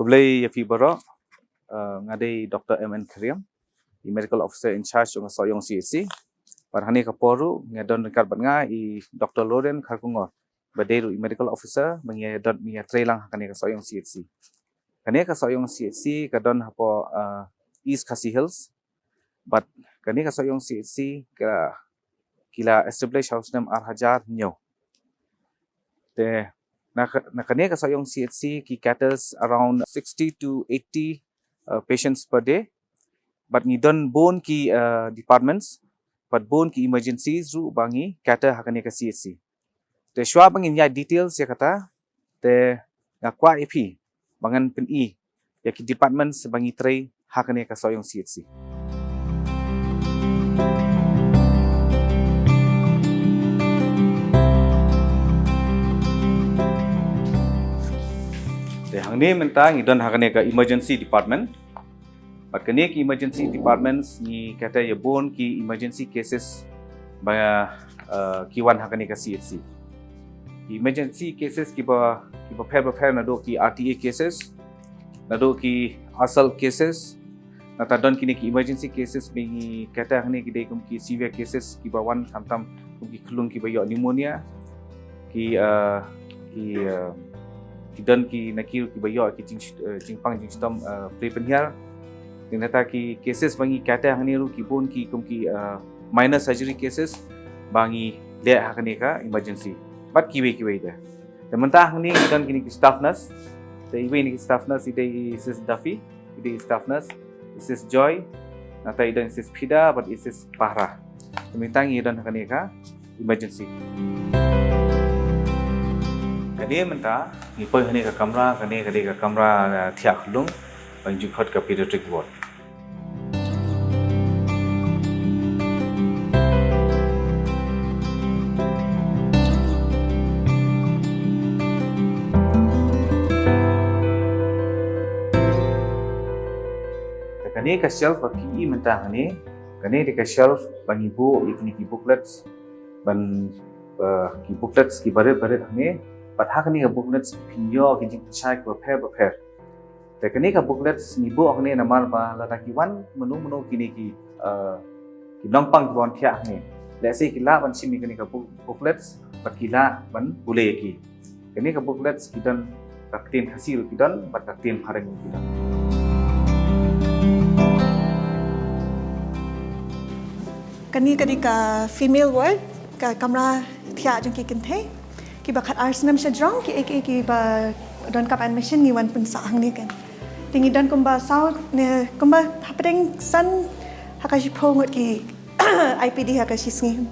Ablay Yafi Barok, ngadai Dr. M.N. Karim, the Medical Officer in charge ng Soyong CHC. Parhani kaporu ngadon dekat batnga i Dr. Loren Karkungor. Baderu Medical Officer mengyadon miya trailang hakani ka Soyong CHC. Kani ka Soyong CHC kadon hapo East Khasi Hills. But kani ka Soyong CHC kila establish house nam Arhajar nyo. Na kani ka Soyong CHC ki caters around 60 to 80 patients per day. But ngidon bon ki departments, but bon ki emergencies ru bangi cater hakani ka CHC. Te shwa bangin ya details ya kata te ngakwa IP bangan pen ya ki departments bangi tray hakani ka Soyong CHC. Te hangni mentang idon hakani ka emergency department. But kani ki emergency departments ni kata ya bon ki emergency cases ba kiwan hakani ka CHC. Emergency cases kiba pair na do ki RTA cases, na do ki asal cases, na tadon kini ki emergency cases bingi kata hangni ki kum ki severe cases kiba wan kamtam kum ki klung kiba yo pneumonia ki don ki nakir kiba yo ki jingpang jingstom prepenhiar. Tinata ki cases bangi kata hangni ru ki bon ki kum ki minor surgery cases bangi le hakani ka emergency. But kiwi dah. Tementah hangni dan kini ki staff nurse. Te iwi ni staff nurse ide is Duffy, ide staff nurse, is Joy. Nata ide is Pida, but is Pahra. Tementang idan hakani ka emergency. Kani mentah ni poi hani ka kamera, kani ka kamera thiak lung bang jukhot ka pediatric ward. Kani ka shelf ki mentah ni, kani di ka shelf bang ibu ikni ki booklets ban ki booklets ki baret ni, but hakani ka booklets pinyo ki jing chai ko pair. Te kani ka booklets ni bu akni namar ba la takiwan menu kini ki nongpang bon thia ni. Let's say kila ban simi kani ka booklets bat kila ban bule ki. Kani ka booklets kidan kaktin hasil kidan bat kaktin pareng kidan. Kani ka female ward ka kamera thia jong ki kinthe ki ba khat arsenam shajrong ki ba don kap admission ni wan pun saang ni kan tingi don kumba saw ne kumba happening san hakashi pongot ki IPD hakashi sngi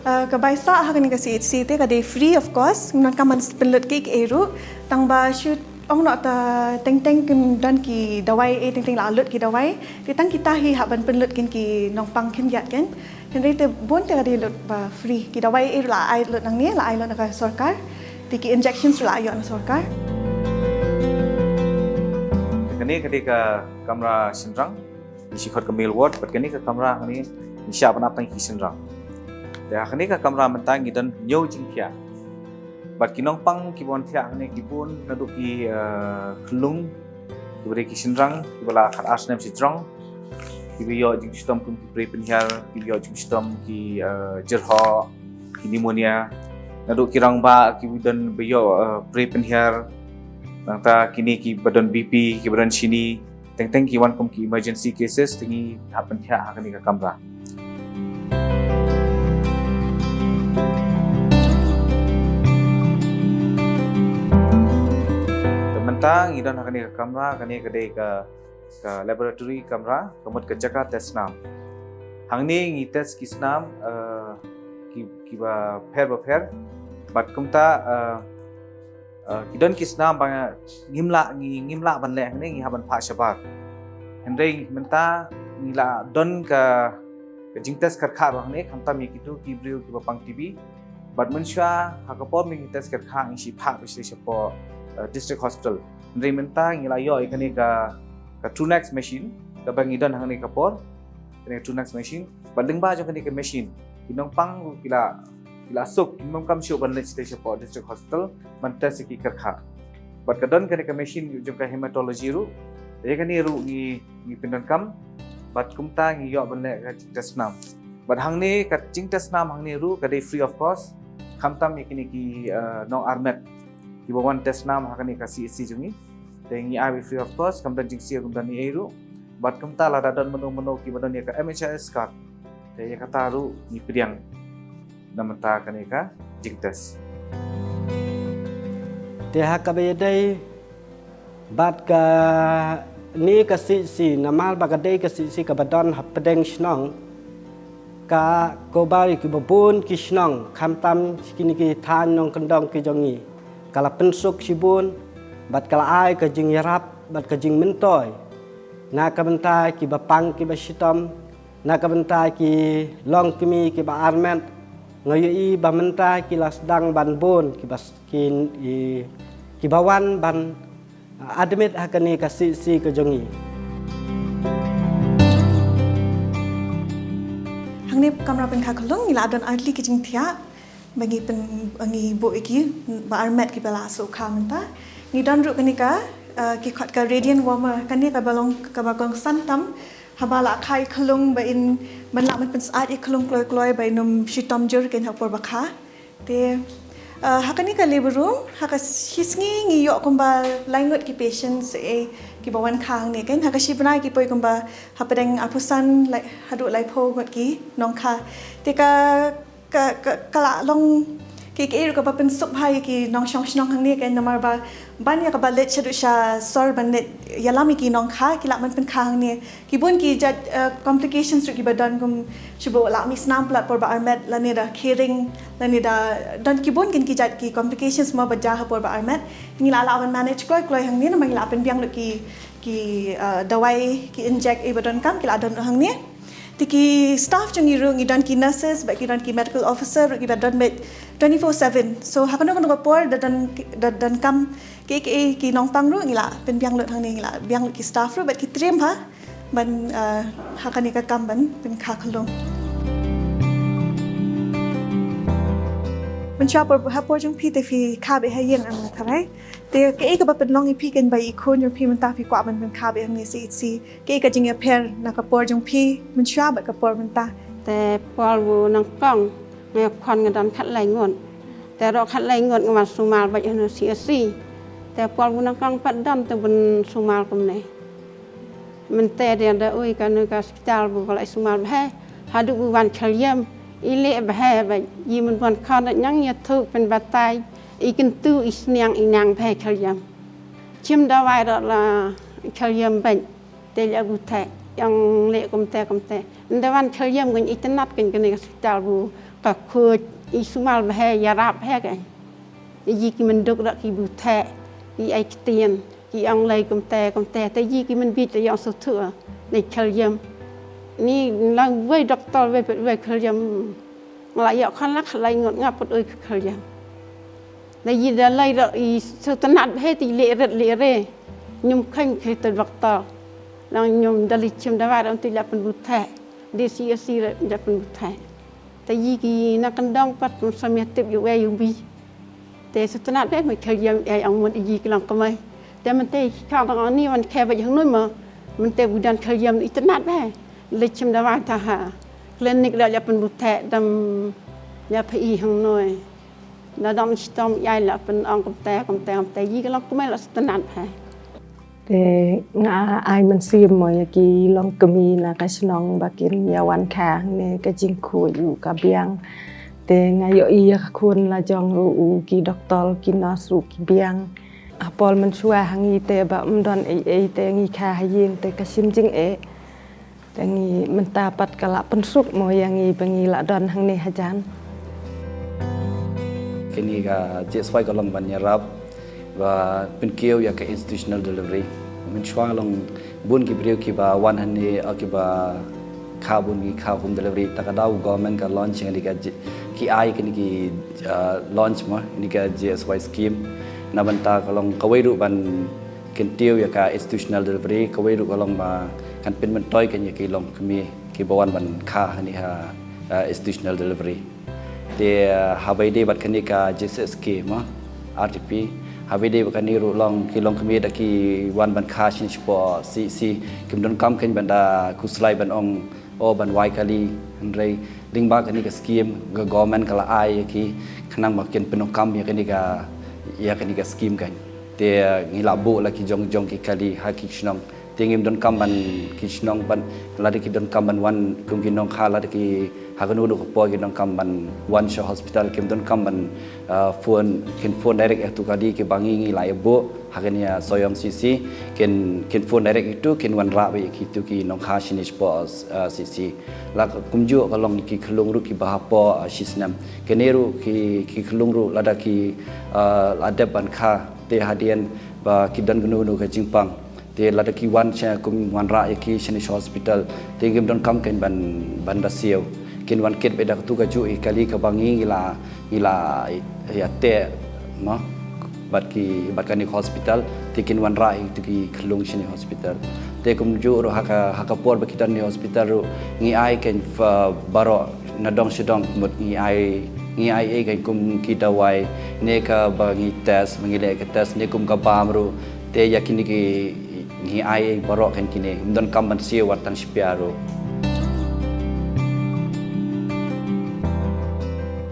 ka bai sa hakani ka CHC te ka de free of cost non ka man spillet ki eru tang ba shoot ong no ta teng kin don ki dawai teng la lut ki dawai ti tang kita hi haban penlut kin ki nong pang kin yat kan henry te bon te ka lut ba free ki dawai la ai lut nang ni la ai lut ka sarkar ti ki injections la ayo na sarkar. Kani ketika kamera senrang isikhot ke mail ward but kani ka kamera ni siap nak tang ki senrang. Ya kani ka kamera mentang gidan nyo jingpia. But kinong pang kibon thia ni kibon nadu ki klung kibore ki senrang kibala khat asnem sitrang kibiyo jing sistem kum prepenhiar kibiyo jing sistem ki jerho ki pneumonia nadu kirang ba kibidan biyo prepenhiar nangta kini ki badan BP ki badan sini teng ki wan kum ki emergency cases tingi happen thia hakani ka kamera. Tementang idon hakani ka kamera kani kadai ka laboratory kamera kamut ka jaka test nam. Hangni ngi test ki snam ki ba pair but kumta kidon kisna bang ngimla ban le ni ngi haban pha shabar henry menta ngila don ka jingtes karkha bang ne khamta mi kitu ki briu ki bapang tv but mensha hakapor mi tes karkha ngi shi pha bisi shapo district hospital henry menta ngila yo ikani ka Trunex machine ka bang idon hang ni kapor kani Trunex machine badeng ba jo kani ka machine kinong pang kila suk kinong kam shu ban le station po district hospital man tes ki karkha bat kadon kani ka machine jung ka hematology ru de kani ru ngi pindan kam bat kumta ngi yo ban le ka test nam bat hang ni ka jing test nam hang ni ru ka de free of cost khamtam kini ki nong armet ki bawan test nam hakani ka CSC jungi de ngi abi free of cost kam dan jing sia kum dan ni ru bat kumta la dadon menu ki badon ya ka MHS card de ya kata ru ngi priang namata kani ka jing test te hakabede bat ka ni ka si namal bagade ka si ka badon hapdeng snong ka kobari ki babun ki snong khamtam kini ki than nong kendong ki jongi kala pensuk sibun bat kala ai ka jing yarap bat ka jing mentoy na ka bentai ki bapang ki basitom na ka bentai ki long kimi ki ba arment ngayi ba mentai ki lasdang ban bon ki bas ki bawan ban admit hakani ka si ka jongi hang ni kamera pen kha khlong ila don artli ki jing thia bagi pen angi bo iki ba armet ki bala so kha menta ni don ru kani ka ki khot ka radiant warmer kani ka balong ka bagong santam habala khai khlong ba in ban la man pen saat ik khlong kloi ba num shitom jur ken ha por ba kha te hakani ka labor room haka hisngi ngi yo komba laingot ki patients ki bawan khang ne ken haka shibna ki poi komba hapadeng apusan lai hadu lai pho ngot ki nong kha te ka kala long ki ru ka ba pen sup hai ki nong shong shnong hang ne ken namar ba ban ya ka ba let chadu sha sor ban net yalami ki nong kha ki la man pen khang ne ki bun ki jat complications ru ki ba dan kum shibo la mi snam plat por ba armet la ne da caring la ne da dan ki bun kin ki jat ki complications ma ba ja ha por ba armet ni la ban manage kloi hang ne na mang la pen biang lu ki dawai ki inject e ba don kam ki la don hang ne tiki staff jung iru ngi dan ki nurses ba ki dan ki medical officer ki ba dan met 24/7 so hakano ko por dan kam ki nong pang ru ngi la pen biang lut hang ni ngi la biang lut ki staff ru ba ki trim ha ban hakani ka kam ban pen kha khlongมันชอบฮับปอจงพี่แต่ฟีคาไปให้เยี่ยงอันนั้นครับแต่เก๋ก็แบบเป็นลองอีพี่กันไปอีกคนจงพี่มันตาฟีกว่ามันเป็นคาไปอันนี้สิเก๋ก็จริงๆเพลนักกับปอจงพี่มันชอบแบบกับปอมันตาแต่ปอลวูนังกล้องเงียบควันกันดันคัดไหลเงินแต่เราคัดไหลเงินกันมาสุมาลไปอันนี้สิแต่ปอลวูนังกล้องปัดดันแต่บนสุมาลกันเลยมันแต่เดียนได้อุ้ยกันนึกว่าสตาร์บุกอะไรสุมาลไปหาดูวันเฉลี่ยอีเล่ไปไปยีมันวันข้าวยังยัดทุกเป็นบาตายอีกินตู้อีเนียงอีนางไปเฉลี่ยชิมดาวายเราละเฉลี่ยไปเตยกุเทยังเละกุมเตแต่วันเฉลี่ยกันอีตนัดกันในสตาร์บุกับคืออีสุมาลไปยาราบกันยีกิมันดุกระกีบุเทอีไอเตียนอีอังเลยกุมเตแต่ยีกิมันบิดจะยังสุดเถื่อในเฉลี่ยนี่เราเว้ยด็อกเตอร์เว้ยเคลียมหลายอย่างขั้นลักหลายเงินงับปดเอ้ยเคลียมในยีเดลัยเราอีสุดนัดให้ตีเละเร่ยมขันเคยตัวด็อกเตอร์แล้วยมดลิชิมได้ว่าเราตีละเป็นบุตรแท้ดีซีเลยจะเป็นบุตรแท้แต่ยีกีนักกันดองปัดสมัยติดอยู่อยู่บีแต่สุดนัดให้มันเคลียมไอ้เอามันยีกลังก็ไม่แต่มันเตะข้าวตอนนี้มันแค่ไปอย่างนู้นมามันเตะบุดันเคลียมอีสุดนัดแม่lecim dawa taha klinik dah ya penbutek dam ya pi hang noi da dam stom yai la pen ong komte yi ka lok kumai la stanan ha te nga ai man sim mo ya ki long kemi na ka snong bakin ya wan kha ne ka jing khu yu ka biang te nga yo i ya khun la jong u ki doktor ki nas ru ki biang apol man chua hangi te ba don e te ngi kha yin te ka sim jing e Tangi mentapat kala pensuk mo yangi pengi la don hang ni hajan. Kini ka JSY ka long ban yarap wa pinkiu ya ka institutional delivery. Min chwang long bun ki priu ki ba wan han ni ki ba kha bun ki kha home delivery takadaw government ka launch ni ka ki ai kini ki launch ma ni ka JSY scheme na banta ka long kawai ru ban kintiu ya ka institutional delivery kawai ru ka long ma kan pen man toy kan ya ki long kami ki bawan ban kha ni ha institutional delivery te habai de bat kan ka JSK ma RTP habide bakan ni ru long ki long kemi da ki wan ban kha shin spo si kim don kam ken banda kuslai ban ong o ban wai kali rei ding ba kan ni ka scheme ga government kala ai ki khanang ma ken penong kam ya kan ni ka scheme kan te ngi labu la ki jong ki kali ha ki shnong tingim don kam ban ki shnong ban la de ki don kam ban wan kum ki nong kha la de ki haganu do ko ki don kam ban one show hospital kim don kam ban phone direct tu kadi ki bangi ngi lai bo hagania soyom sisi ken phone direct itu ken wan ra be ki tu ki nong kha shinish po sisi la kumju ka long ki khlung ru ki bahapo shisnam keneru ki khlung ru lada ki ada ban kha te hadian ba ki dan gnu ka jingpang te lada ki wan cha kum wan ra ki shinish hospital te gim don kam ken ban da sieu ken wan ket be da tu ka ju kali ka bangi ila ya te ma bat kan hospital te ken wan ra tu ki khlung shini hospital te kum ju ro haka por ba kitan ni hospital ro ngi ai ken baro nadong sidong mut ngi ai e kan kum kita wai ne ka bangi test mangile ka test ne kum ka pamru te yakini ki ngi ai baro kan kine don kam ban sia watan spiaro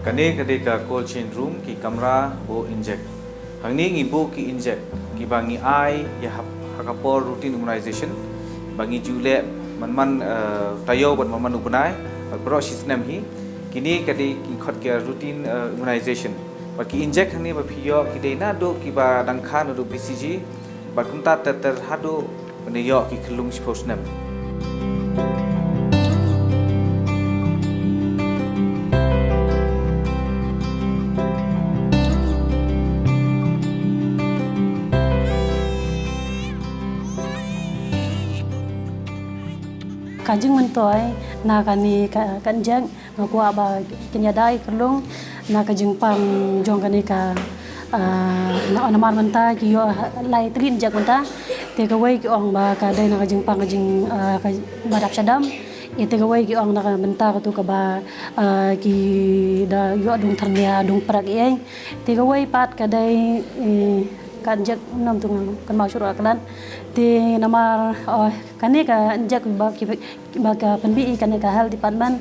kane ketika cold chain room ki kamera bo inject hangni ngi bo ki inject ki bangi ai ya hakapor routine immunization bangi jule man tayo ban man upunai bro system hi kini kadi ki khot ke routine immunization ba ki inject hangni ba phiyo ki deina do ki ba dangkha no do BCG ba kunta ter hado ne yo ki khulung sposnem Kanjeng mentoy na kani kanjeng ngakua ba kenyadai kelung na kajeng pang jong kani ka na onamar menta ki yo lai trin jak menta te ka wei ki ong ba ka dai na kajeng pang kajeng ka badap sadam ite ka wei ki ong na menta ka tu ka ba ki da yo dung tharnia dung prak ei te ka wei pat ka dai kanjek nam tung kan mau syurah kalan ti namar kane ka anjak ba ka penbi kane ka health department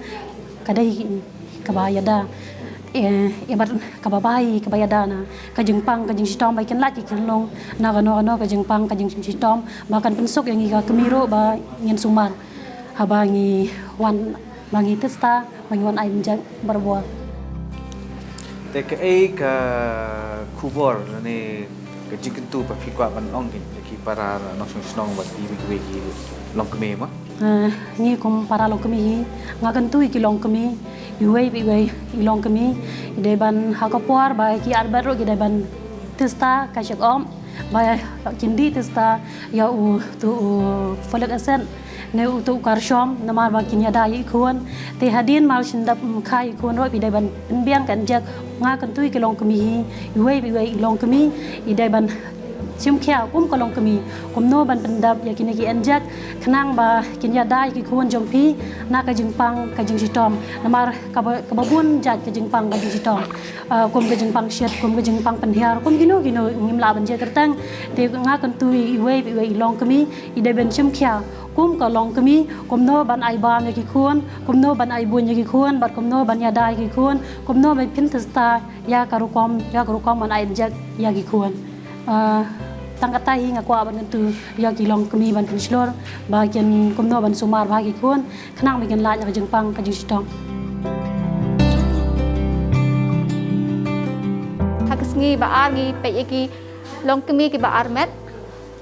kadai ka bayada bar ka babai ka bayada na ka jengpang ka jeng sistom ba ken laki kelong na ka ka jengpang ka jeng sistom bahkan pensuk yang ka kemiro ba ngin sumar habangi wan bangi testa bangi wan ai anjak berbuah te ka ka kubor ne kejikan tu pafikwa ban ongin ki para nosong snong wat di wiki long keme ma ni kum para long kemi ngakan tu ki long kemi yuwei bi wei long kemi ide ban hakapor ba ki albert ro ki de ban testa ka shek om ba kindi testa ya u tu folak asen ne u tu karshom namar ba kinya dai khon te hadin mal shindap khai khon ro bi de ban biang kan jak ngakan tu ki long kemi yuwei bi wei long kemi ide ban chim khia kum ko long kemi kum no ban pendap ya kini ki anjak khnang ba kinya dai ki khon jong phi na ka jingpang ka jing sitom namar ka babun jat ka jingpang ka jing sitom kum ka jingpang shet kum ka jingpang penhiar kum gino ngim la ban je kertang te ngakan tu wei bi wei long kemi ide ben chim khia kum ka long kemi kum no ban ai ba ya ki khon kum no ban ai bun ya ki khon bat kum no ban ya dai ki khon kum no ban pin testa ya karukom ban ai jak ya ki khon tangkata hi ngakwa ban tu ya ki long kemi ban pinslor bagian kumno ban sumar bagi kun khnang bagian la ya jengpang ka jing sitong haksngi ba argi pe ki long kemi ki ba armet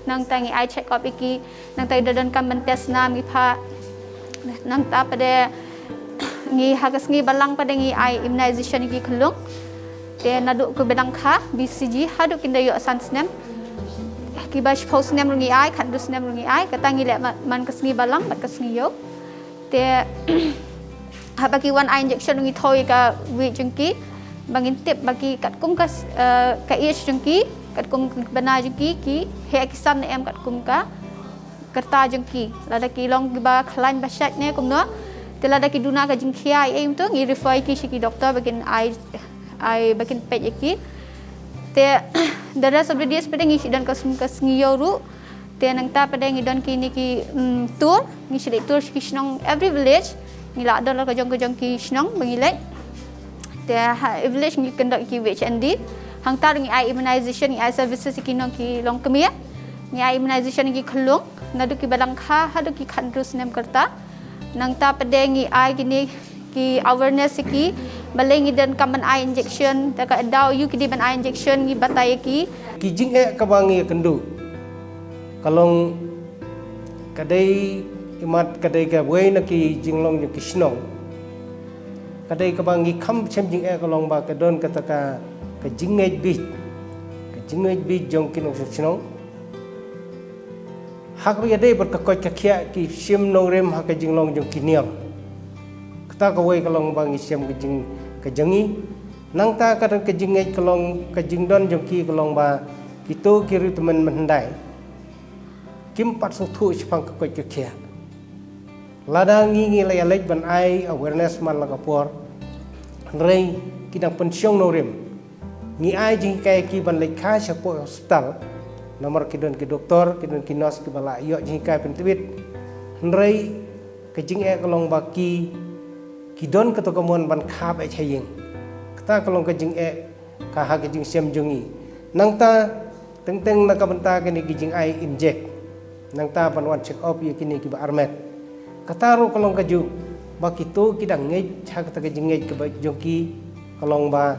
nang tangi ai check up iki nang tai dadan kam ban test nam ki pha nang ta pade ngi haksngi balang pade ngi ai immunization ki khulung te nadu ku bedang kha BCG hadu kinda yo sansnem ki ba post nem rungi ai khan dus nem rungi ai ka tangi le man kasngi balang bat kasngi yo te ha bagi one eye injection rungi thoi ka wi jengki bangin tip bagi kat kum ka ich jengki kat kum bana jengki ki he kisan em kat kum ka kerta jengki lada ki long ba khlan ba shat ne kum no te lada ki duna ka jengki ai em tu ngi refer ki shi ki doctor bagin ai bagin pe ki te the rest of the days pada ngi dan kas ngiyoru te nang ta pada ngi don ki ni ki tour ngi sile tour ki snong every village ngi la don ka jong ki snong bangilek te village ngi conduct ki HND hang ta ngi ai immunization ngi ai services ki nong ki long kemia ngi ai immunization ngi khlong nadu ki balangkha hadu ki khandrus nem karta nang ta pada ngi ai gini ki awareness ki baleng dan kaman eye injection ta ka daw you ki di ban eye injection ngi batai ki jing ka bangi kendu kalong kadai imat kadai ka wei na ki jinglong ju kisnong kadai ka bangi kham chem jing kalong ba ka don ka taka ka jingej bi jong kinong kisnong hak bi dei ber ka ko ka khia ki sim no rem ha ka jinglong ju kiniam ta ka wei kalong bangi sim ka jangi nang ta ka ka jingej kalong ka jingdon jong ki kalong ba kita kiri teman mendai kim pat su thu chpang ka ko kia lada ngi lay ban ai awareness man la ka por rei kidang pensiong no rem ngi ai jing kai ki ban lek kha cha po hospital nomor kidon ki doktor kidon ki nurse ki bala yo jing kai pen tibit rei ka jing kalong ba ki kidon ka to kamon ban kha ba chaying ta kalong ka jing ka ha ka jing sem jongi nang ta teng nak benta kini gijing ai inject nang ta panwan check up ye kini ki ba armet kataro kalong kaju bakito kidang ngej cha kata gijing ngej ke ba joki kalong ba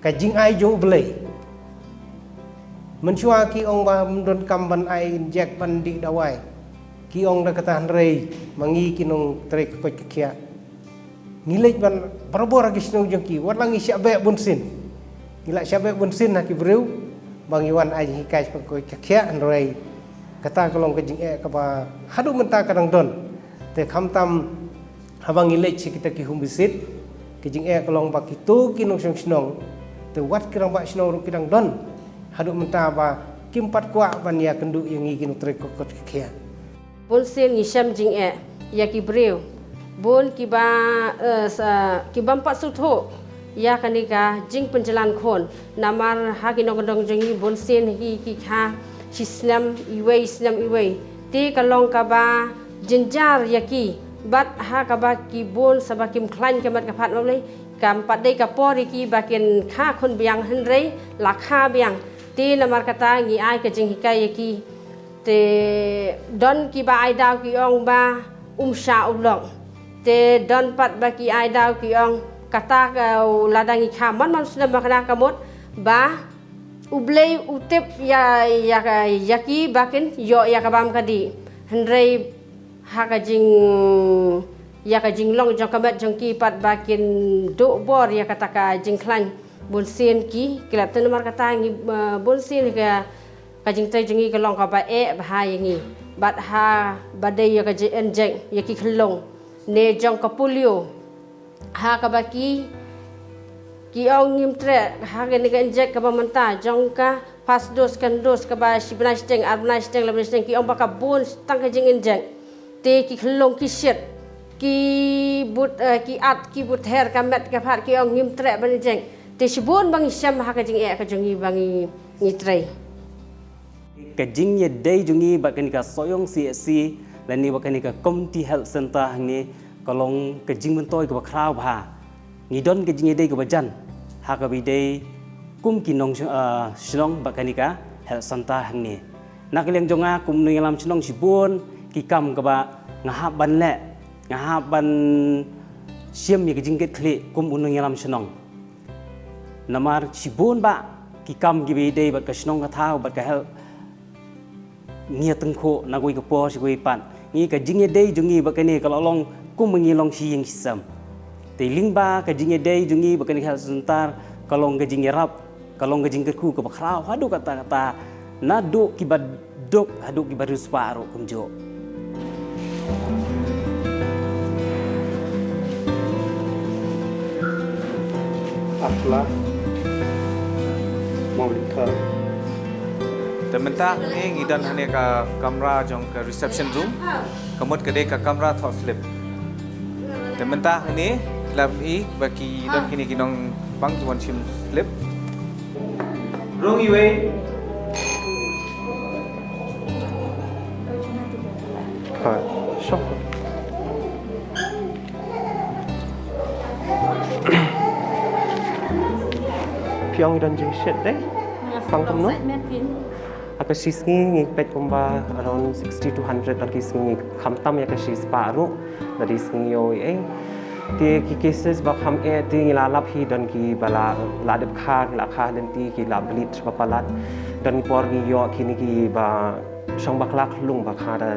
kajing ai jo blei menchua ki ong ba don kam ban ai inject ban di dawai ki ong da kata rei mangi kinong trek ko kia ngilej ban barabor gisno joki walangi syabe bunsin ngila syabe bunsin nak ki breu bang Iwan ai hikai pangkoi kakhia andrei kata kolong kajing ka ba hadu menta kadang don te khamtam habang ilech kita ki humbisit kajing kolong ba kitu kinong snong te wat kirang ba snong kidang don hadu menta ba kimpat kwa ban ya kendu yang ngin trek kokot kakhia bon sen ni sham jing ya ki breu bon ki ba ki bampat sutho ya kanika jing penjalan kon namar ha kinong dong jengi bonsen ki kha islam iwei ti kalong ka ba jenjar yaki bat ha ka ba ki bon sabakim klan kamat ka phat lolei kam pat dei ka pori ki bakin kha kon biang henrei la kha biang ti namar kata ngi ai ka jing hikai yaki te don ki ba ai daw ki ong ba sha ulong te don pat ba ki ai daw ki ong kata ladangi kaman man sudah makna kamot ba ublei utep ya yaki bakin yo ya kabam kadi hendrei hakajing ya kajing long jong kamat jong ki pat bakin do bor ya kata ka jing klan bonsen ki kelap tan mar kata ngi bonsen ka kajing tai jengi ka long ka ba ba yangi bat ha badai ya kajing enjeng yaki khlong ne jong ka polio ha ka baki ki ong ngim tre ha ga ni inject ka ba manta jong ka pas dos kan dos ka ba sibna steng arbna steng labna steng ki ong ba ka bon tang ka jing inject te ki khlong ki shet ki but ki at ki but her ka met ka phat ki ong ngim tre ban inject te sibon bang syam ha ka jing ka jongi bangi ni tre ka jing ye dei jongi ba kan ka soyong CSC lani ba kan ka community health center ni kalong kejing mentoi ke bakrau ba ngidon kejing dei ke bajan ha ka bi dei kum kinong snong bakanika hel santa hangni nakleng jonga kum nu yalam snong sibun ki kam ka ba ngahap ban le ngahap ban siam mi kejing ket kli kum unu yalam snong namar sibun ba ki kam gi bi dei ba ka snong ka thau ba ka hel ngia tengko na goi ka po si goi pan ngi ka jing dei jongi bakani kalau long kum mengilong si yang kisam. Teling ba kajing dei jungi bakan hal sebentar kalau kajing rap kalau kajing keku ke bakrau hadu kata-kata nadu kibad dok hadu kibad rusparu kumjo. Afla mau likar Tementah ni ngidan hanya ka kamera jong ke reception room kemud kedai ka kamera thought slip tementah ini lab i bagi dan kini kinong bang tuan sim slip Rung iwe. Shop. Piang dan jing shit deh. Pangkum no. Aku she's ngi pet kumba around 60 to 100 lagi ngi khamtam ya ke she's paru dari ngi yo ti ki cases ba kham ti ngi la lap hi dan ki bala la dep kha la kha dan ti ki la blit ba palat dan por ngi yo ki ni ki ba shong ba klak lung ba kha da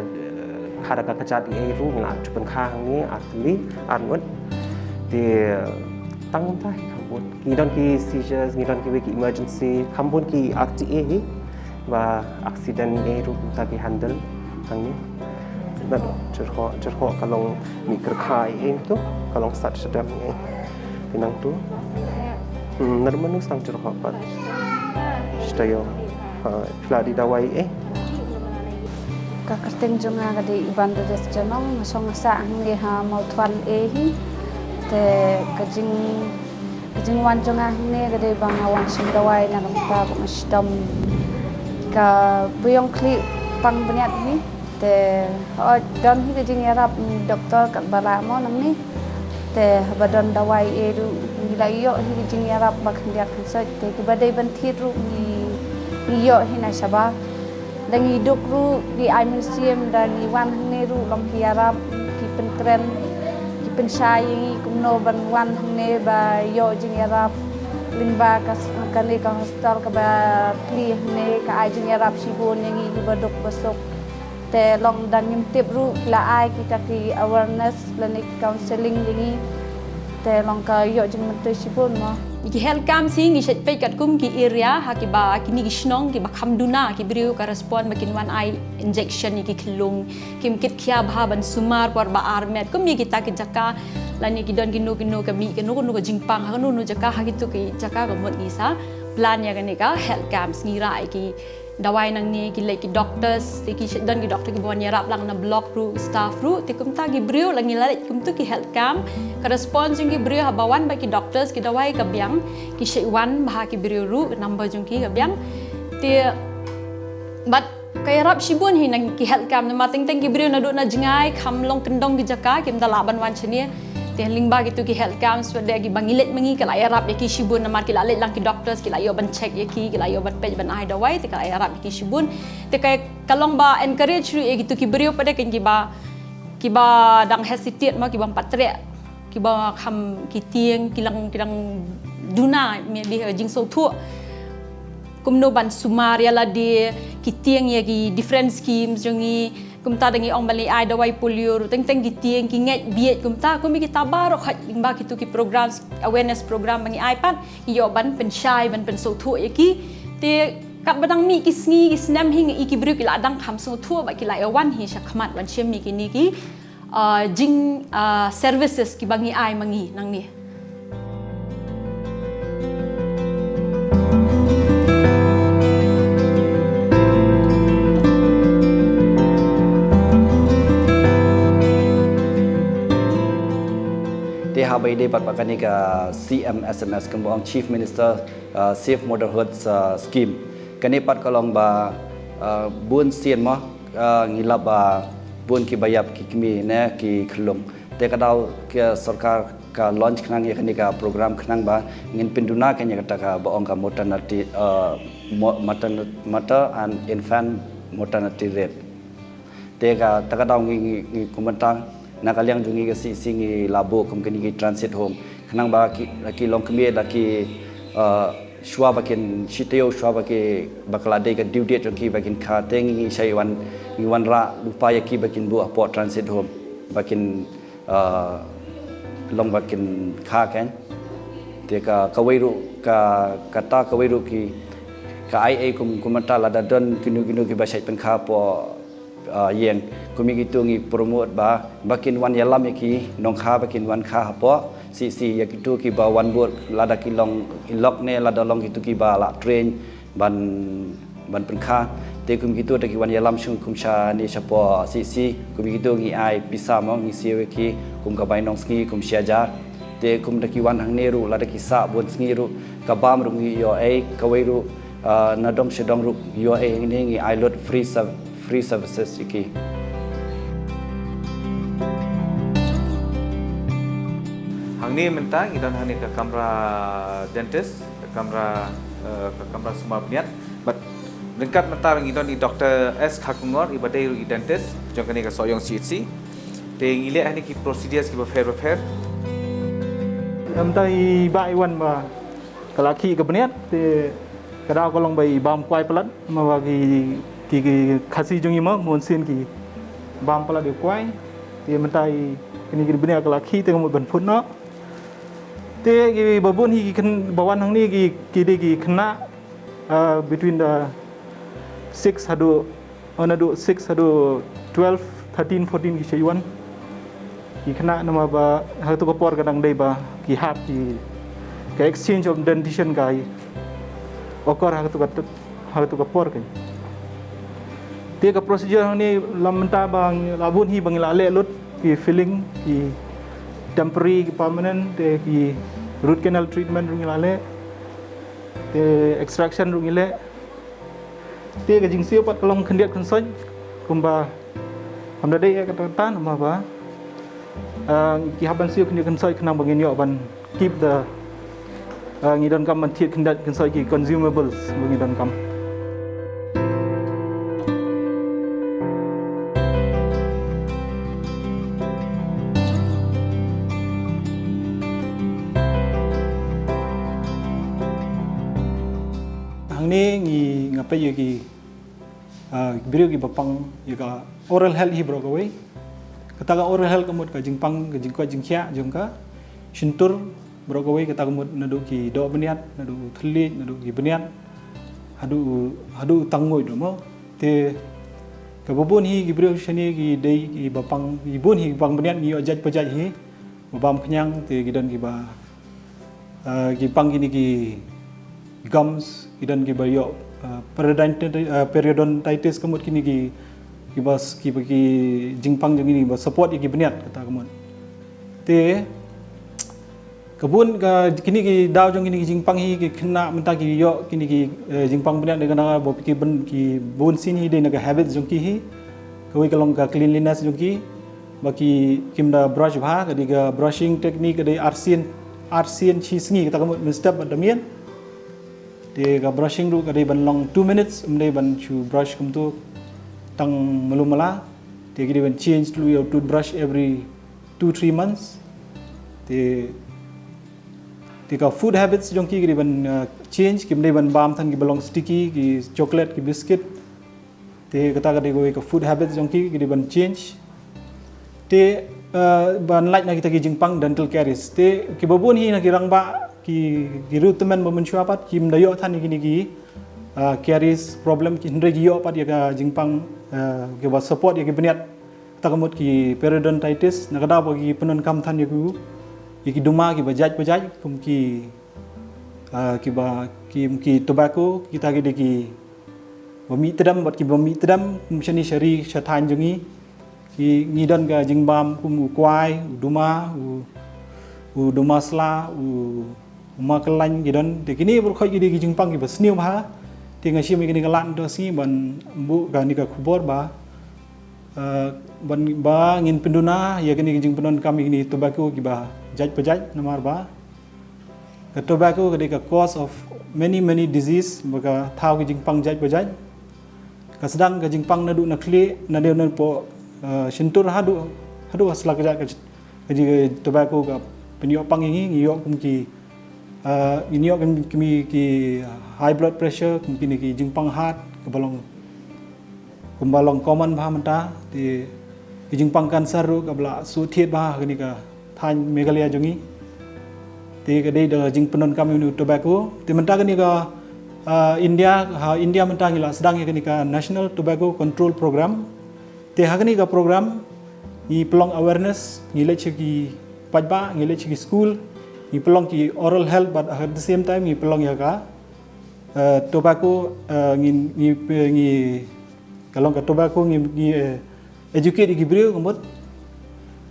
ka kachat ru nga chupan kha ngi atli anwat ti tang ta khambun ki dan ki seizures ngi dan ki emergency khambun ki RTA hi và accident ru ta ki handle thang ni na cerho kalong mikro khai tu kalong sat sedap ni pinang tu narmanu sang cerho pat stayo fladi dawai ka kerteng jonga ga de iban de janong song sa nge ha mau twan hi te kajing wan jonga ne ga de bang awan sim dawai na ta ko masdam ka buyong kli pang banyat ni te don hi kajing yarap doktor kat bala mo nang ni te badon dawai eru ngilayo hi kajing yarap bak ndiak sa te ki badai ban thiru ni yo hi na sabab dan hidup ru di museum dan di wan hne ru long hiarap ki pentren ki pensai kumno ban wan hne ba yo jing yarap limba kas kali ka hospital ka ba pli hne ka ai jing yarap sibon yang i badok besok te long dan nyum tip ru la ai kita ki awareness clinic counseling dingi te long ka yo jing mentoi sibon mo Iki health cam sing gi set kat kum ki area ha ki ba kini gi snong ki ba kham duna ki briu ka respond makin one eye injection ki khilung kim kit khia bha ban sumar por ba armet kum mi kita ki jaka lani ki don ki no ka mi ki no ka jingpang ha no jaka ha ki tu ki jaka ka mot gi sa plan ya ka ka health cam ngi rai ki dawai nang ni ki le ki doctors ti ki don ki doctor ki bon yarap lang na block ru staff ru ti kum ta ki briu lang la kum tu ki health cam ka respond jing ki briu ha bawan ba ki doctors ki dawai ka biang ki shaiwan bah ki briu ru number jung ki ka biang ti bat kay rap shibun hi nang ki health cam na mating teng ki briu na do na jingai kham long kendong ki jaka kim da laban wan chnie te lingba gitu ki health cam swade ki bangilet mangi kala yarap ki shibun na mar ki lalet lang ki doctors ki layo ban check ki layo ban page ban ai dawai te kala yarap ki shibun te kay kalong ba encourage ru gitu ki briu pada ken ki ba dang hesitate ma ki ba patre ki ba kham ki tieng kilang duna me di jing so thu kumno ban sumar ya la di ki tieng ya ki different schemes jongi kumta dangi ong bali ai dawai polio ru teng ki tieng ki nget biet kumta kumi kita baro khat ba ki tu ki programs awareness program bangi ai pan yo ban pen shai ban pen so thu ya ki te kat badang mi ki sngi ki snam hing i ki bru ki la dang kham so thu ba ki la wan hi sha khmat wan chem mi ki ni ki jing services ki bangi ai mangi nang ni Habai de pat pakani ka CMSMS kembang Chief Minister Safe Motherhood Scheme kani pat kalong ba bun sien ma ngilap ba bun ki bayap ki kimi ne ki khlum te kadau ke sarkar ka launch khnang ya kani ka program khnang ba ngin pinduna kanya kata ka ba ong ka maternity mother and infant mortality rate te ka takadau ngi kumantang nakaliang jungi ke singi labo kum kini ki transit home khnang ba ki long kmi da ki shwa bakin shiteo shwa baki baklade ka due date ki bakin kha tengi shaiwan ni wan ra lupa ya ki bakin bu port transit home bakin long bakin kha kan te ka kawairu ka kata kawairu ki ka ia kumata la da don kinu ki ba shai pen kha po yang kumi gitu ngi promote ba bakin wan yalam ki nong kha bakin wan kha po si ya gitu ki ba wan bot lada ki long ilok ne lada long gitu ki ba la train ban pen kha te kum gitu ta ki wan yalam shung kum sha ni chapo si kumi gitu ngi ai bisa mo ngi siwe ki kum ka bai nong sngi kum syajar te kum ta ki wan hang ne ru lada ki sa bon sngi ru ka bam ru ngi yo ai ka wai ru nadong sedong ruk UA ini ngi ilot free services iki. Hang ni mentang idan hang ni ke kamera dentist, ke kamera semua beniat. But lengkap mentang idan ni Dr. S Khakungor ibadai ru dentist, jong ni ke soyong CHC. Te ngile hang ni ki procedures ki repair. Mentang ibai wan ba kalaki ke beniat te kadang kolong bai bam kuai pelat ma bagi ki khasi jungi ma monsin ki bam pelat de kuai te mentai kini ki beniat kalaki te mo ban phun no te ki babun hi kan bawan hang ni ki de ki kena between the 6 hadu 12 13 14 ki chayuan ki kena nama ba hatu ko por kadang dei ba ki hap ki exchange of dentition kai okor hatu ka por kan te ka procedure ni lamenta bang labun hi bang la le lut ki filling ki temporary ki permanent te ki root canal treatment rung la le te extraction rung le te ka jing siu pat kalong khendiat khonsoi kumba hamda dei ka tan ma ba ki haban siu khendiat khonsoi khnang bangin yo ban keep the ngidon kam man thiet khendat khonsoi ki consumables ngidon kam ni ngi ngapai ki brio ki bapang ka oral health hi bro kawai kata oral health kamut ka jingpang ka jingko jingkhya jongka shintur bro kawai kata kamut nadu ki do beniat nadu thli nadu ki beniat hadu tangoi do mo te ka babun hi ki brio shani ki dei ki bapang ki bun hi bang beniat ngi ojaj pojaj hi babam khnyang te gidan ki ba ki pang kini ki gums idan ki bayo periodontitis kamut kini ki bas ki jingpang jeng ini bas support ki beniat kata kamut te kebun kini ki daw jeng kini ki jingpang hi ki kena mentah ki yo kini ki jingpang beniat dengan bo ki bun sini de naga habit jeng ki hi kawai kalong ka cleanliness jeng ki baki kimda brush bha kadiga brushing technique kadi arsian chisngi kata kamut step damian te ka brushing ru kadai ban long 2 minutes umdai ban chu brush kum tu tang melumala te kidi ban change to your toothbrush every 2-3 months te ka food habits jong ki kidi ban change kim dai ban bam than ki balong sticky ki chocolate ki biscuit te kata kadai go ka food habits jong ki kidi ban change te ban like na kita ki jingpang dental caries te ki babun hi na ki rang ba ki rutemen memenchua pat kim dayo than ni ki caries problem ki ndre gi yo pat ya ka jingpang ki ba support ya ki beniat takamut ki periodontitis na kada ba ki penon kam than ku ki duma ki bajaj kum ki tobacco kita ki bami tedam bat ki bami tedam mchani shari shathan jungi ki ngidon ka jingbam kum kwai duma duma sla umakalain gidon te kini bur khoi gidi ki jingpang ki basniu bha te ngashi mi kini kalan do si ban bu ga ni ka khubor ba ban ba ngin penduna ya kini ki jing pendon kami kini tobacco ki ba jaj pajaj namar ba ka tobacco ka cause of many disease baka thau ki jingpang jaj pajaj ka sedang ka jingpang nadu nakli na de nan po shintur hadu asla ka ka ji tobacco ka penyo pangingi ngiyo kum ki ini kami ki high blood pressure mungkin ki jingpang heart kebalong common bah menta di jingpang cancer ru kabla su thiet bah kini ka than megalia jongi ti ka dei da jing penon kami nu tobacco ti menta kini ka India menta ngila sedang kini ka National Tobacco Control Program ti ha kini ka program ni pelong awareness ngile ki pajba ngile ki school ni pelong ki oral health but at the same time ni pelong ya ka tobacco ngi kalong ka tobacco ngi educate ki brio komot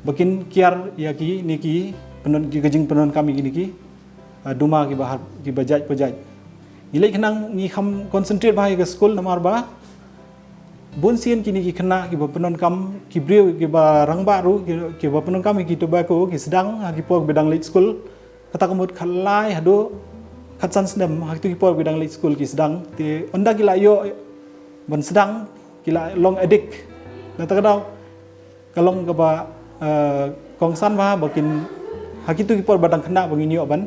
bakin kiar ya ki ni ki penon ki gajing penon kami gini ki duma ki bahar ki bajaj Nilai kenang ni kam concentrate bahaya ke school namar ba. Bun sien kini ki kena ki penon kam ki brio ki ba rang baru ki ba penon kam ki tobacco ki sedang ki pok bedang late school kata kemut khalai hado khatsan snem ha ki pok bedang late school ki sedang te onda ki la yo ban sedang ki la long addict na ta kadau kalong ka ba kong san ba bakin ha ki tu ki pok badang kena bangin yo ban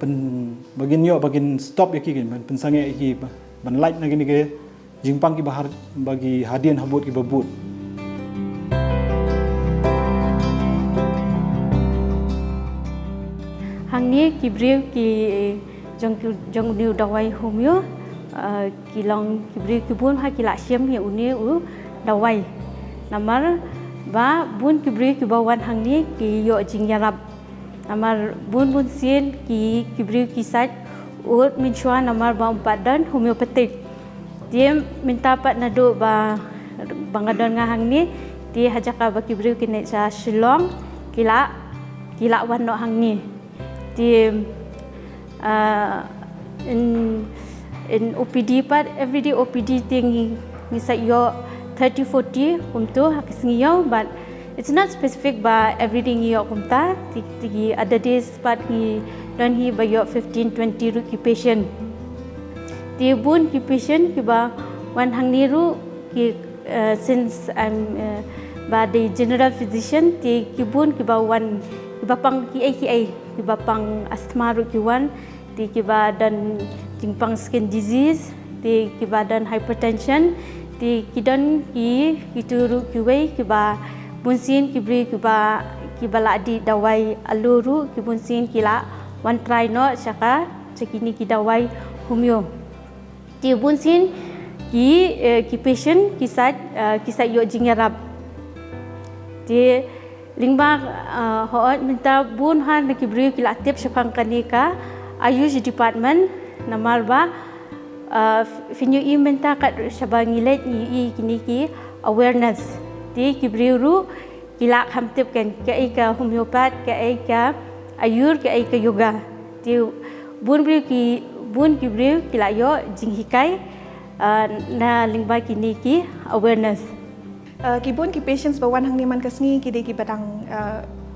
pen bagin yo bagin stop ya ki ban pensange ki ban light na gini ke jingpang ki bahar bagi hadian habut ki babut. Hang ni ki brio ki jong niu dawai homeo ki long ki brio ki bun ha ki la siam hi uni u dawai. Namar ba bun ki brio ki bawan hang ni ki yo jing yarab. Namar bun sien ki brio ki sat ut min chua namar ba badan homeopatik. Dia minta pat nado ba bangadon ngahang ni dia hajak ba kibru kini sa Shillong kila wan no hang ni dia in OPD pat everyday OPD ting ni sa yo 30-40 kumtu hakisngiyo but it's not specific ba everyday ngiyo kumta tigi ada days pat ni don hi ba yo 15-20 ru ki patient di bun ki patient ki ba wan hang niru ki since I'm ba the general physician ti ki bun ki ba wan ki ba pang ki ba pang asthma ru ki wan ti ki ba dan jingpang skin disease ti ki ba dan hypertension ti ki dan ki turu ki wei ki ba bun sin ki bri ki ba la di dawai aluru ki bun sin ki la wan try no saka sekini ki dawai homeo ti bun sin ki patient kisat yo jingarap ti lingba hoot minta bun han ki bri ki latip syapang kanika Ayush department namar ba finyo i minta kat syabang ngilet ni kini ki awareness ti ki bri ru kilak hamtip kan ka homeopath ka ayur ka yoga ti bun ki bri kilayo jinghikai na lingba kini ki awareness kibun ki patients bawan hang niman kasngi ki de ki badang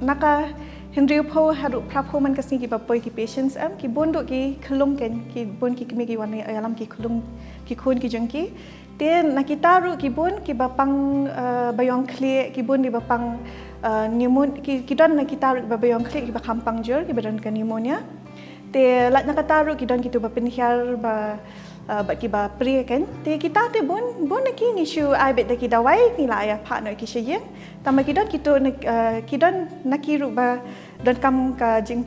naka Henry po haru prapo man kasngi ki bapoy ki patients kibun do ki khulung ken kibun ki kimi ki wan alam ki khulung ki khun ki jangki te nakitaru kibun ki bapang bayong kle kibun di bapang pneumonia ki don nakitaru bayong kle ki bakampang jur ki badan ka pneumonia te lat nakataru ki don kitu ba pinhyar ba ki ba pri kan te kita te bun ki ni shu ai bet ki dawai ni la ya partner ki sheye tama ki don kitu ki don nakiru ba don kam ka jing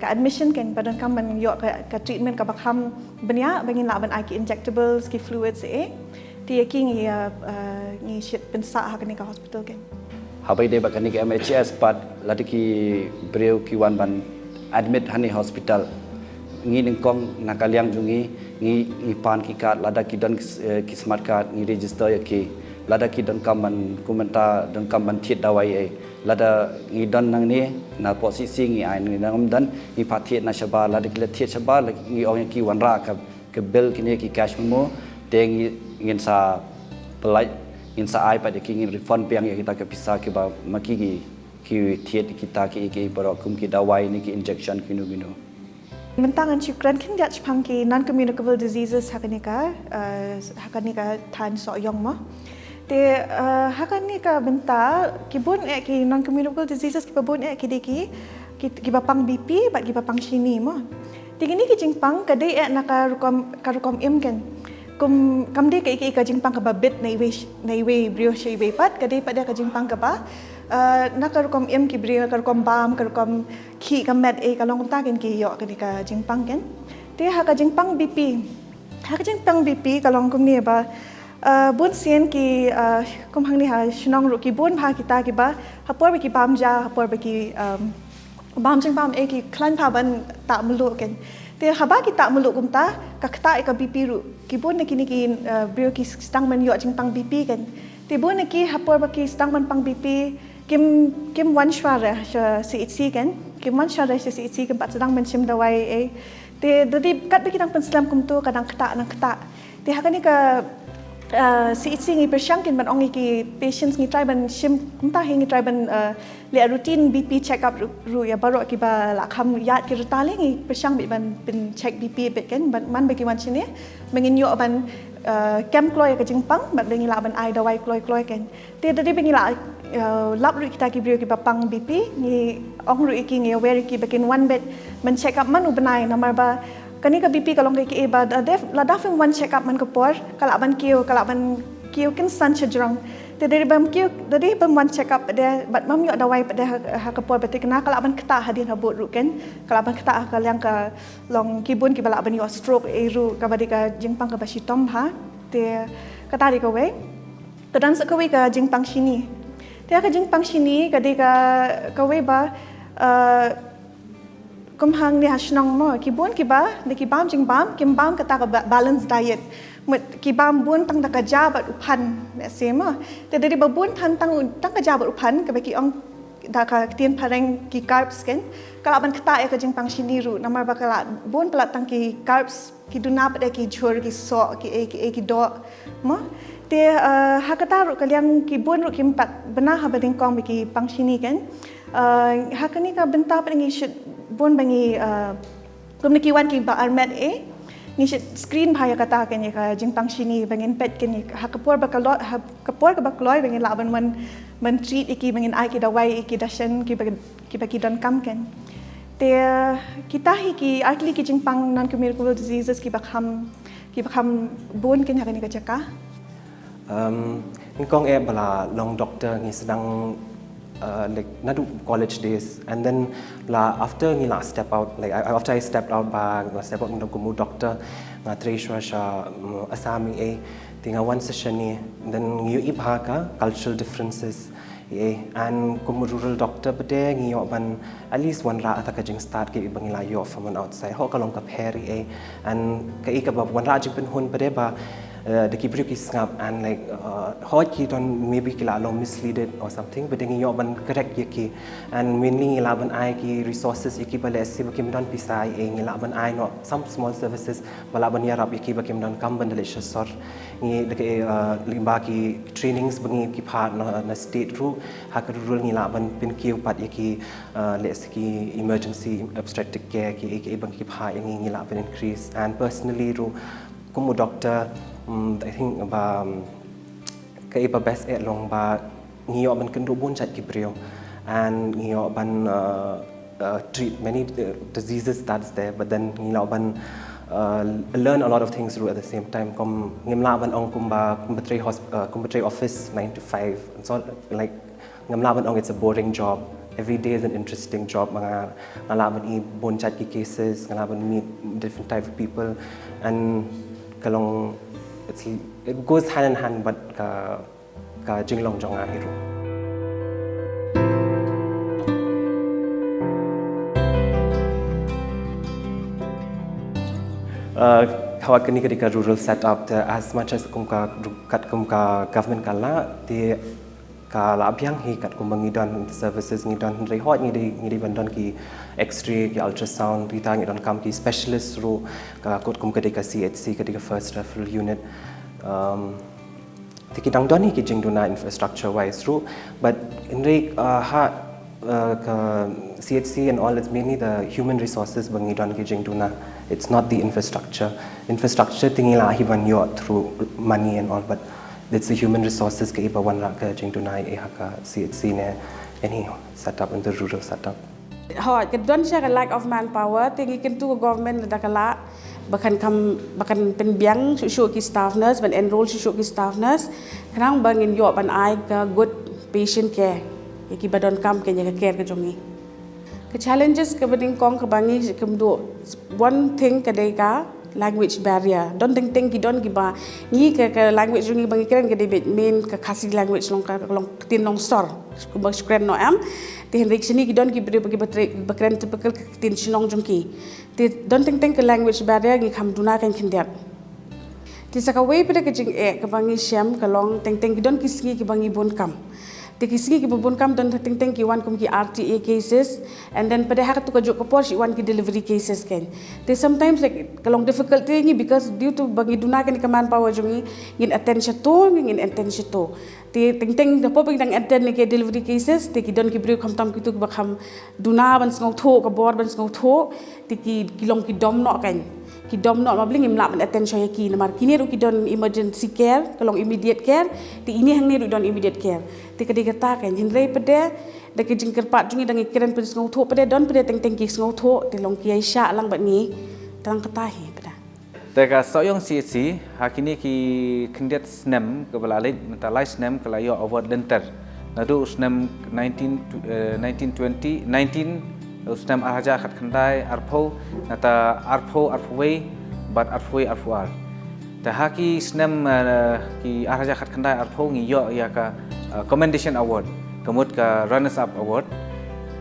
ka admission kan ba don kam man yo ka treatment ka bakam benya bangin la ban ai ki injectables ki fluids te ki ngi shit pensa ha kan ka hospital kan habai de ba kan ki MHS pat ladiki breu ki wan ban admit hani hospital ngi ningkong nakaliang jungi ngi pan ki card lada ki don ki smart card ngi register ya ki lada ki don kaman kumenta don kaman thiet dawai lada ngi don nang ni na posisi ngi ai ngi nang dan ngi pathiet na shaba lada ki thiet shaba ngi ong ki wanra ka bill ki ne ki cash mo te ngi ngin sa pelai ngin sa ai pa de ki ngi refund piang ya kita ke pisa ki ba maki ki thiet kita ki borokum ki dawai ni ki injection kinu mentangan syukran kin jat pangki non communicable diseases hakanika tan so yong mo te hakanika benta kibun ki non communicable diseases ki babun ki bapang BP bat ki bapang shini mo tingini ki jingpang kadai nakarukom im kan kam de ka jingpang ka babit na iwe brio shi iwe pat kadai pada ka jingpang ka ba nakarukom im ki brio karukom bam karukom ki kamet kalong takin ki yo ka jingpang kan te ha ka jingpang BP kalong kum ni ba bun sien ki kum hang ni ha shnong ru ki bun pha kita ki ba hapor ki bam ja hapor ki bam jingpam ki klan pha ban ta mulu kan te haba ki ta mulu kum ta ka kta ka BP ru ki bun ni kini ki brio ki stang man yo jingpang BP kan te bun ki hapor ki stang man pang BP kim wan shwara CHC kan kiman syara si kebat sedang mencim dawai te jadi kat bagi nang penslam kum tu kadang kata te hakani ka si ngi persyangkin ban ongi ki patients ngi try ban shim kumta hingi try ban le routine BP check up ru ya baru ki ba la kham yat ki rutale ngi persyang bi ban bin check BP bet kan ban man bagi wan sini mengin yo ban kem kloy ka jingpang ban bengi la ban ai dawai kloy kan te jadi bengi la lap ru kita ki brio ki bapang BP ni ong ru ki ngi aware ki bakin one bed men check up man ubenai namar ba kani ka BP kalong ki ba la dafim one check up man ko por kala ban kiu kin san chajrang te dari bam kiu dari bam one check up de bat mam yo dawai pada ha ka por betik na kala ban kata hadin habut ru kan kala ban kata ka yang ka long kibun ki bala ban yo stroke ru ka badika jingpang ka basitom ha te kata di ko we kedan sakawi ka jingpang sini te ka jingpang sini kadika ka we ba kumhang ni hasnong mo kibun kiba ni kibam jingbam kimbam kata ka balance diet mut kibam bun tang ka jabat upan ne sema te dari babun tang ka jabat upan ka baki ong da ka tien pareng ki carbs kan kala ban kata ka jingpang siniru namar bakala bun pelat tang ki carbs ki duna pada ki jor ki so ki do mo te hakata ru kalian ki bun ru kimpat bena ha bading kong baki pang sini kan hakani ka benta pengi bun bangi kum nikiwan ki ba armet ni screen bhaya kata kan ka jingpang sini bangin pet kan ha kapor ba kalot ha kapor ka ba kloy bangin laban man treat iki bangin ai ki dawai iki dashan ki bagi don kam kan te kita hi ki actually ki jingpang non communicable diseases ki bakham bun kan hakani ka jaka kong bala long doctor ni sedang like nadu college days and then after ni step out like after I stepped out ba step out untuk kumu doctor nga treasure sha asami tinga one session ni then ngiu ibha ka cultural differences and kumu rural doctor bade ngiu ban at least one ra ataka jing start ki bangila yo from outside ho kalong ka peri and ka ba one ra jing pen hun bade ba the kibri ki snap and like hot ki don maybe kila long misleaded or something but dengi yo ban correct yaki and mainly la ban ai ki resources yaki bale si bakim don pisai la ban ai no some small services bala ban yarap yaki bakim don kam ban dale sor ni de limba ki trainings bangi ki part na state ru hak rural ni la ban pin ki pat yaki let's ki emergency obstetric care ki bang ki pha ni la ban increase and personally ru kumu doctor I think about cái best at long ba nhiều ban kendo bun chat kibrio and nhiều ban treat many diseases that's there but then nhiều ban learn a lot of things through at the same time kom ngimla ban ong kumbatray office 9 to 5 and so like ngimla ban ong it's a boring job every day is an interesting job mga ngalaban I bun chat ki cases ngalaban meet different type of people and kalong it goes hand in hand but ka jinglong jonga hiru kawat kini ketika rural set up as much as kumka government kala ti kala abyang hi kat kumbang ngidon services ngidon rei hot ngidi bandon ki x-ray ki ultrasound kita ngidon kam ki specialist ru ka kot kum ketika CHC ketika first referral unit ti kitang doni ki jingduna infrastructure wise ru but in rei ka CHC and all it's mainly the human resources bangidon ki jingduna it's not the infrastructure tingila hiban yo through money and all but it's the human resources ke iba wan ka jingduna ka CHC ne any setup in the rural setup hot ke don sha lack of manpower tingi kentu government dakala bahkan pen biang shu ki staff nurse ban enroll shu ki staff nurse kanang bangin yo ban ai ka good patient care ki badon kam ke nya care ke jongi ke challenges ke bading kong ke bangi kemdo one thing ke dei ka language barrier don ting ki don ki ba ni ke language ni bangi keren ke de main ke khasi language long tin long sor ku ba skren no am ti henrik sini ki don ki bagi bakren te pekel tin sinong jong ki ti don ting ke language barrier ni kham duna kan kindiap ti saka wei pede ke jing ke bangi syam ke long ting ki don ki singi ki bangi bon kam Tiki singi ki bubun kam don ting ki wan kum ki RTA cases and then pada hak tu ka jok kapor si wan ki delivery cases kan. They sometimes like kalong difficult ni because due to bagi duna kan kaman power jungi ngin attention to ngin attention to. Ti ting the poping dang attend ni ke delivery cases tiki don ki brio kham tam ki tu bakham duna ban ngau tho ka bor ban ngau tho tiki kilong ki dom no kan. Ki dom no ma bling imla ban attention ya ki namar kini ru ki don emergency care kalong immediate care ti ini hang ni ru don immediate care ti kadi kata kan hindrai pede da ki jingker pat jungi dangi kiran pede ngau tho pede don pede teng ki ngau tho ti long ki aisha lang bat ni tang katahi pede Teka soyong si hakini ki kendet snem ke belalai mentalai snem ke layo award lenter nadu snem 1920 snem arhaja khat khandai arpho nata arphway bat arfuar ta haki snem ki arhaja khat khandai arpho ngiyo ya ka commendation award kemut ka runners up award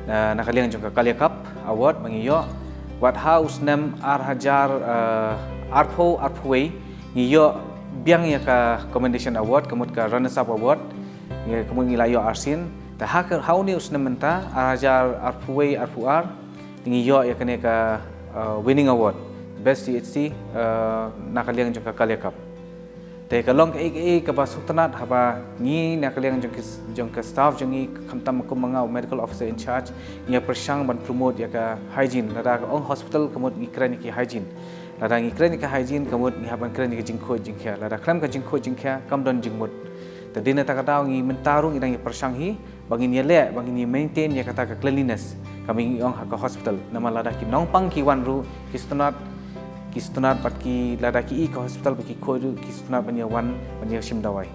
nakaliang jong ka Kalia Cup award mangiyo wat house snem arhajar arphway ngiyo biang ya ka commendation award kemut ka runners up award kemut ngilayo arsin ta hau ni usnem menta arhajar arfuar ngiyo ya kene ka winning award best CHC nakaliang jong ka Kalia Cup te kalong ka basuktanat haba ni nakaliang jong ka staff jongi khamtam ko mga medical officer in charge ya persang ban promote ya ka hygiene nada ka ong hospital kemut ngikran ki hygiene lada ngikran ka hygiene kemut ni haban kran ki jingkho jingkhya lada kram ka jingkho jingkhya kamdon jingmut tadina ta kataw ngi mentarung idang persang hi bangin yele bangin maintain ya kata ka cleanliness kami ong ka hospital nama lada ki nongpang ki wanru kistunat pat ki lada ki ka hospital ki khoru kistunat banya wan banya simdawai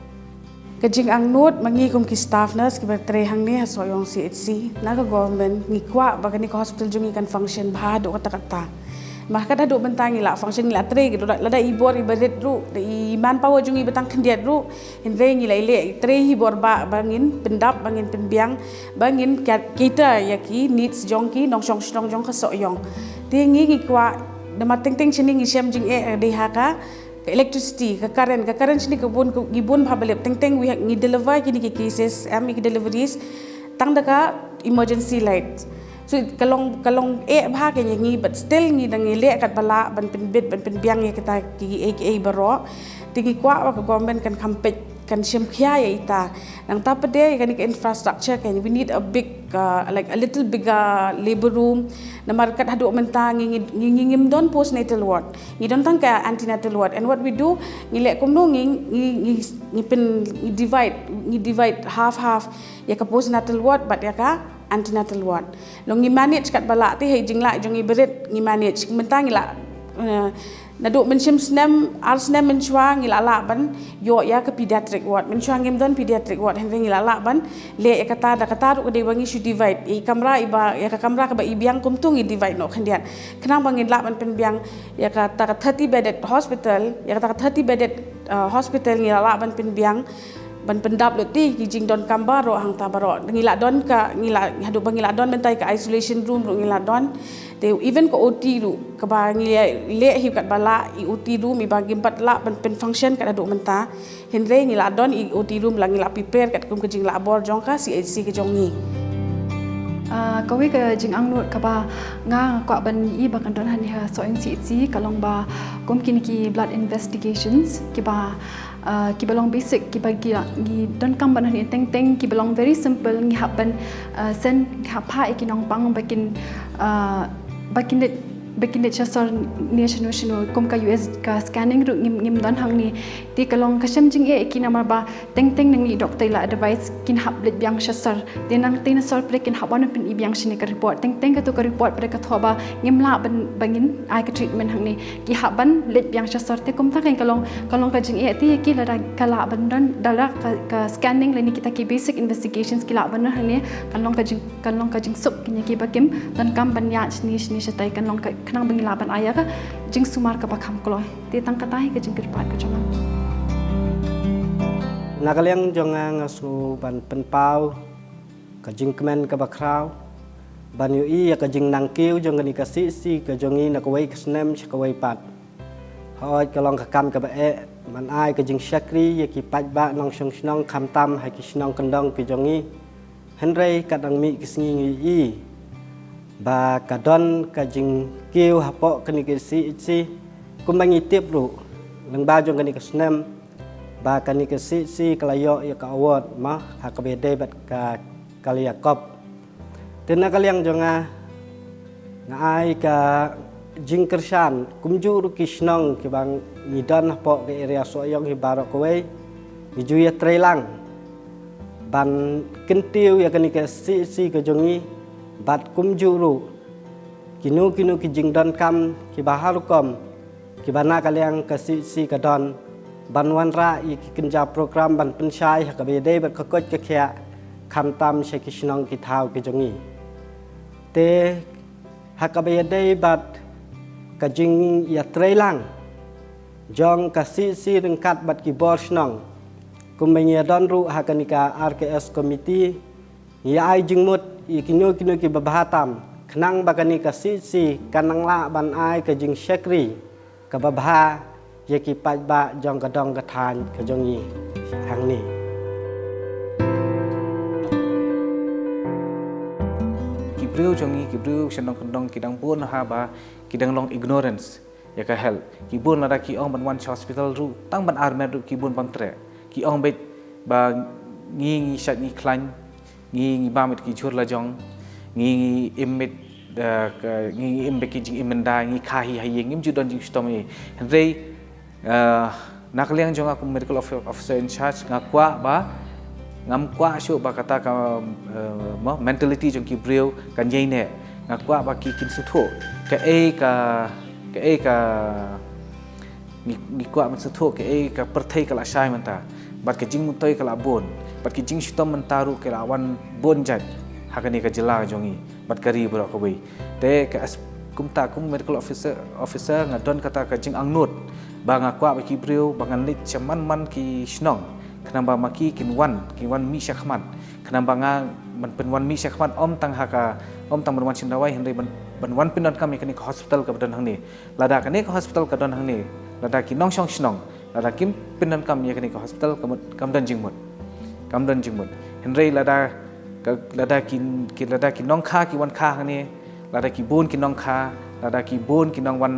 kajing ang note mangi kum ki staff nurse ki batre hang ni hasoyong CHC na ka government ngi kwa bagani ka hospital jungi kan function bha do kata maka dah duk bentang ila function ila tre gitu lada ibor ibadet ru di manpower jungi betang kendiat ru hindre ngila ile tre ibor ba bangin pendap bangin penbiang bangin kita yaki needs jongki nong jong kasoyong tingi ngi kwa dama ting sini ngi syam jing di haka electricity ka current sini kebun gibun phabalep ting we ngi deliver kini ki cases am ki deliveries tang daka emergency light so kalong bha ke ngi but still ngi dang le kat bala ban pen bit ban pen biang kita ki aka baro tingi kwa ka government kan kampet kan syam khya ya ita nang ta pade kan infrastructure kan we need a big like a little bigger labor room namar kat hadu mentang ngim don postnatal ward ngi don tang ka antenatal ward and what we do ngi le kum no ngi pen divide half ya ka postnatal ward but ya ka antenatal ward lo ngi manage kat bala ti hei jingla jongi berit ngi manage mentang ngi la naduk menshim snem menchwa ngi la ban yo ya ke pediatric ward menchwa ngim don pediatric ward hen ngi la ban le e kata ru de bangi should divide e kamera iba ya ka kamera ka ba ibiang kum tu ngi divide no khandian khnang bangin la ban pen biang ya ka ta 30 bedded hospital ya ka ta 30 bedded hospital ngi la ban pen biang ban pendap loti ki jing don kamba ro hang ta baro ngila don ka ngila hadu bangila don mentai ka isolation room ro ngila don te even ko OT ru ka ba ngila le hi kat bala i OT room i bagi empat la ban pen function kat adu menta henre ngila don i OT room la ngila prepare kat kum ke jing la bor jong ka CHC ke jong ni kawi ke jing ang nut ka ba nga kwa ban i ba kan don han ha so CHC kalong ba kum kini ki blood investigations ki ba ki belong basic ki bagi don kam ban ni teng ki belong very simple ngi haban sen hapa ikinong pang bakin det chasor national kom ka US ka scanning ru ngim don hang ni ti kalong kasam jing ikina mar ba teng nang ni doctor la advice kin hap blet biang chasor denang tin sor pre kin haban pin ibiang shine ka report teng ka to ka report pre ka thoba ngim la bangin ai ka treatment hang ni ki haban let biang chasor te kom ta ken kalong ka jing ti ki la kala ban don dala ka scanning le ni kita ki basic investigations ki la ban hang ni kalong ka jing sup ki ki bakim don kam ban ya ni shatai kalong ka kenang bengilaban ayah ka jing sumar ka bakam kloy ti tang katai ka jing kirpat ka jangan nakaliang jonga ngasu ban penpau ka jing kemen ka bakrau ban yu i ka jing nangkiu jong ni ka si ka jongi na ka wai snem ka wai pat hoi ka long ka kam ka ba มันอายก็จึงชักรียากิปัจบะน้องชงชนองคำตำให้กิชนองกันดองกิจงงี้ฮันไรกัดังมีกิสงีงีบากระดอนกระจึงเกี่ยวหับเปาะกันนิกสิกุมบังอีเตียบรูหลังบาจงกันนิกสแนมบากันนิกสิกลายอยากอวดมะหักเบเดบัดกาลียกอบเตนักเลี้ยงจงงายกะจิงกระชันกุมจูรุกิชนองกิบังมีดอนหับเปาะke area soyong hibarok kowe mi juya trelang ban kentiu ya kani ke si ke jongi bat kum juru kinu ki jing don kam ki baharu kom ki bana kaliang ke si ke don ban wan ra i ki kenja program ban pensyai ha ke bede bat kokot ke khia kham tam she ki shnong ki thau ki jongi te ha ke bede bat ke jing ya trelang jong ke si rengkat bat ki bor shnong kumbanya don ru hakanika RKS committee ya ai jingmut ikino ki babahatam khnang bakani ka si kanang la ban ai ka jing shakri ka babha ye ki paj ba jong ka dong ka than ka jong yi hang ni ki breu jongi ki breu shenong kandong ki dang pun ha ba ki dang long ignorance ya ka hel ki bun la ki ong ban one hospital ru tang ban armed ru ki bun bang tre ki ong bet ba ngi shat ngi klan ngi ba met ki chur la jong ngi immet ngi imbe ki jing imenda ngi khahi hayi ngim ju don jing stomi rei nak liang jong aku medical officer in charge ngakwa ba ngam kwa shu ba kata ka mentality jong ki breu kan yei ne ngakwa ba ki kin su tho ka ni kwa man su tho ka perthai kala shai man ta bat ke jing mutoi kala bon bat ke jing shitom mentaru ke lawan bon jat hakani ka jela jongi bat kari bro ko bai te ka kum medical officer ngadon kata ka jing angnut ba ngakwa ba ki breu ba ngan lit chaman man ki shnong kenamba maki kin wan mi syakman kenamba nga man pen wan mi syakman om tang berwan sindawai hendai ban wan pinon kami kani ke hospital ka badan hangni lada kani ke hospital ka don hangni lada ki nong shong shnong lada kim pinon kam ya kani ke hospital kam dan jingmut hendai lada ki nong kha ki wan kha hangni lada ki bon ki nong kha lada ki bon ki nong wan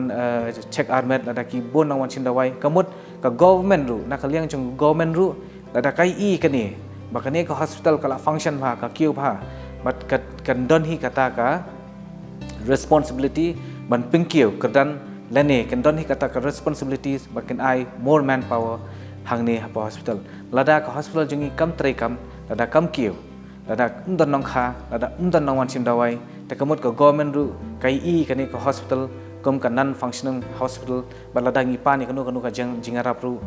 check armet lada ki bon nong wan sindawai kamut ka government ru nak liang jong government ru lada kai i kani bakani ke hospital kala function pha ka kiu pha but kan don hi kata ka responsibility ban pingkiu kedan lene kan don hi kata ka responsibilities bakin ai more manpower hangni hapa hospital lada ka hospital jungi kam trai kam lada kam kiu lada umdan nong kha lada umdan nong wan sindawai te kamut ka government ru kai i kani ka hospital kom kan non functioning hospital balada ngi pani kanu ka jingarap ru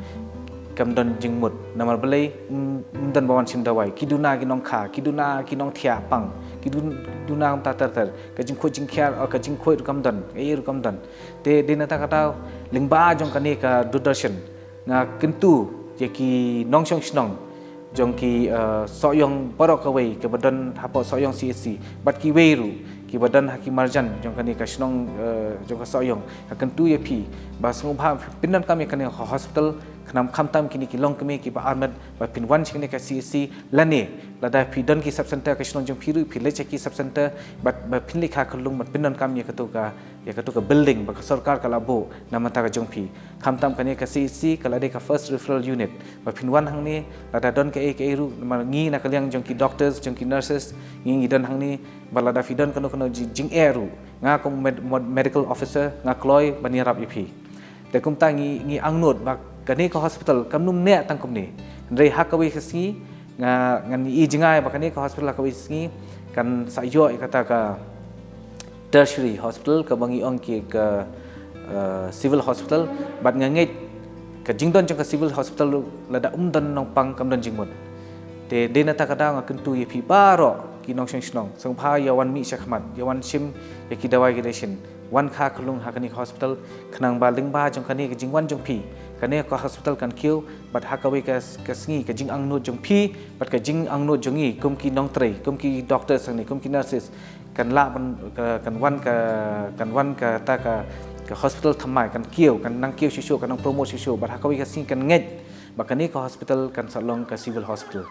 kam don jingmut namar belai umdan bawan sindawai kiduna ki nong kha kiduna ki nong thia pang kiduna ta tar ka jing kho jing khyar ka jing khoi ru kam don ei ru kam don te dina ta kata lingba jong kani ka dudarshan nga kintu ye ki nong shong shnong jong ki soyong parok kawai ke badan hapo soyong CSC bat ki weiru ki badan haki marjan jong kani ka shnong jong ka soyong ka kintu ye phi ba sung bha pinan kami kani hospital khnam khamtam kini ki long kami ki ba armed ba pinwan chini ka CSC lane lada phi don ki sub center ka shnong jong phiru phile ki sub center bat ba phinli kha khulung bat pinan kam ye ka to ka building ba ka sarkar ka labo namata ka jong phi khamtam kani ka CSC kala de ka first referral unit ba pinwan hangni lada don ka e ru ngi na kaliang jong ki doctors jong ki nurses ngi don hangni ba lada fi don kanu jing eru nga kom medical officer nga kloi banirap ipi te kum ta ngi angnut ba kani ka hospital kam num ne tang kum ni rei hakawi khasi ngan i jingai ba kani ka hospital ka wi kan sayo kata ka tertiary hospital ka bangi ong ki ka civil hospital bat ngangai ka jingdon jong ka civil hospital lada umdan nong pang kam don jingmut te dena ta kada nga kentu ye phi baro ki nong shnong song pha yawan mi shakhmat yawan shim ye ki dawai gideshin wan kha khulung hakani hospital khnang ba lingba jong kani ka jingwan jong phi kani ka hospital kan kiu bat hakawi ka sngi ka jing angno jong phi bat ka jing angno jongi kum ki nong trei kum ki doctors angni kum ki nurses kan la kan wan ka ta ka ke hospital thamai kan kieu kan nang kieu susu kan nang promote susu bar hakawi ka sing kan ngej bakani ka hospital kan salong ka civil hospital